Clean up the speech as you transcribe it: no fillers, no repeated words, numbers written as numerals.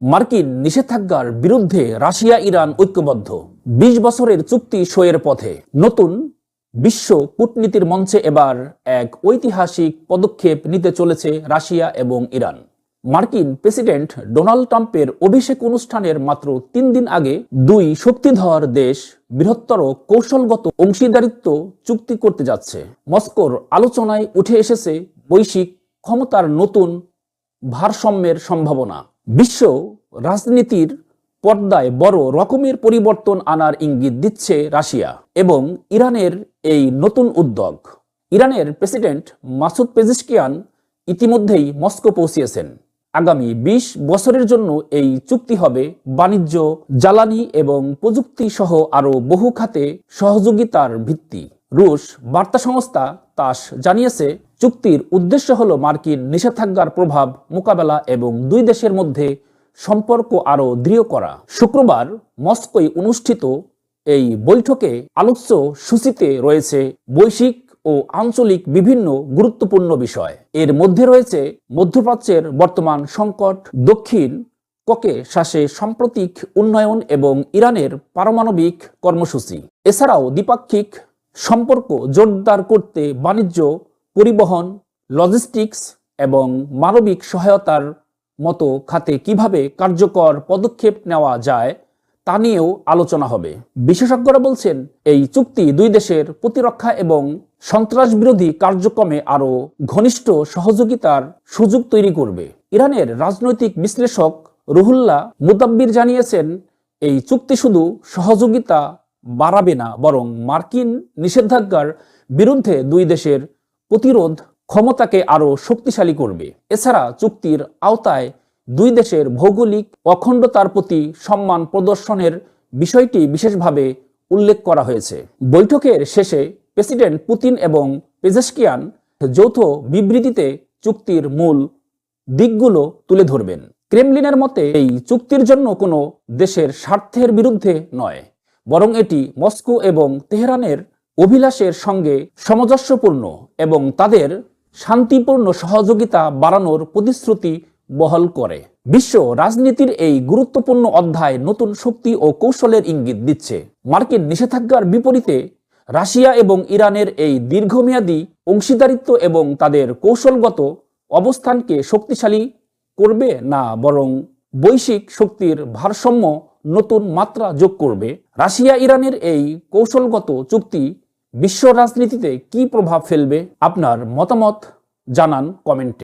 মার্কিন নিষেধাজ্ঞার বিরুদ্ধে রাশিয়া ইরান ঐক্যবদ্ধ। ২০ বছরের চুক্তি সইয়ের পথে। নতুন বিশ্ব কূটনীতির মঞ্চে এবার এক ঐতিহাসিক পদক্ষেপ নিতে চলেছে রাশিয়া এবং ইরান। মার্কিন প্রেসিডেন্ট ডোনাল্ড ট্রাম্পের অভিষেক অনুষ্ঠানের মাত্র ৩ দিন আগে দুই শক্তিধর দেশ বৃহত্তর কৌশলগত অংশীদারিত্ব চুক্তি করতে যাচ্ছে। মস্কোর আলোচনায় উঠে এসেছে বৈশ্বিক ক্ষমতার নতুন ভারসাম্যের সম্ভাবনা। বিশ্ব রাজনীতির পর্দায় বড় রকমের পরিবর্তন আনার ইঙ্গিত দিচ্ছে রাশিয়া এবং ইরানের এই নতুন উদ্যোগ। ইরানের প্রেসিডেন্ট মাসুদ পেজিশকিয়ান ইতিমধ্যেই মস্কো পৌঁছিয়েছেন। আগামী ২০ বছরের জন্য এই চুক্তি হবে বাণিজ্য, জ্বালানি এবং প্রযুক্তি সহ আরও বহু খাতে সহযোগিতার ভিত্তি। রুশ বার্তা সংস্থা তাস জানিয়েছে, চুক্তির উদ্দেশ্য হল মার্কিন নিষেধাজ্ঞার প্রভাব মোকাবেলা এবং দুই দেশের মধ্যে সম্পর্ক আরও দৃঢ় করা। শুক্রবার মস্কোয় অনুষ্ঠিত এই বৈঠকে আলোচ্য সূচিতে রয়েছে বৈশ্বিক ও আঞ্চলিক বিভিন্ন গুরুত্বপূর্ণ বিষয়। এর মধ্যে রয়েছে মধ্যপ্রাচ্যের বর্তমান সংকট, দক্ষিণ ককেশাসে সাম্প্রতিক উন্নয়ন এবং ইরানের পারমাণবিক কর্মসূচি। এছাড়াও দ্বিপাক্ষিক সম্পর্ক জোরদার করতে বাণিজ্য, পরিবহন, লজিস্টিক্স এবং মানবিক সহায়তার মতো খাতে কিভাবে কার্যকর পদক্ষেপ নেওয়া যায় তা নিয়েও আলোচনা হবে। বিশেষজ্ঞরা বলছেন, এই চুক্তি দুই দেশের প্রতিরক্ষা এবং সন্ত্রাস বিরোধী কার্যক্রমে আরও ঘনিষ্ঠ সহযোগিতার সুযোগ তৈরি করবে। ইরানের রাজনৈতিক বিশ্লেষক রুহুল্লাহ মুদাব্বির জানিয়েছেন, এই চুক্তি শুধু সহযোগিতা বাড়াবে না, বরং মার্কিন নিষেধাজ্ঞার বিরুদ্ধে দুই দেশের প্রতিরোধ ক্ষমতাকে আরও শক্তিশালী করবে। এছাড়া চুক্তির আওতায় দুই দেশের ভৌগোলিক অখণ্ডতার প্রতি সম্মান প্রদর্শনের বিষয়টি বিশেষভাবে উল্লেখ করা হয়েছে। বৈঠকের শেষে প্রেসিডেন্ট পুতিন এবং পেজেশকিয়ান যৌথ বিবৃতিতে চুক্তির মূল দিকগুলো তুলে ধরবেন। ক্রেমলিনের মতে এই চুক্তির জন্য কোনো দেশের স্বার্থের বিরুদ্ধে নয়, বরং এটি মস্কো এবং তেহরানের অভিলাষের সঙ্গে সামঞ্জস্যপূর্ণ এবং তাদের শান্তিপূর্ণ সহযোগিতা বাড়ানোর প্রতিশ্রুতি বহন করে। বিশ্ব রাজনীতির এই গুরুত্বপূর্ণ অধ্যায় নতুন শক্তি ও কৌশলের ইঙ্গিত দিচ্ছে। মার্কিন নিষেধাজ্ঞার বিপরীতে রাশিয়া এবং ইরানের এই দীর্ঘমেয়াদী অংশীদারিত্ব এবং তাদের কৌশলগত অবস্থানকে শক্তিশালী করবে না, বরং বৈশ্বিক শক্তির ভারসাম্য নতুন মাত্রা যোগ করবে। রাশিয়া ইরানের এই কৌশলগত চুক্তি বিশ্ব রাজনীতিতে কী প্রভাব ফেলবে? আপনার মতামত জানান কমেন্টে।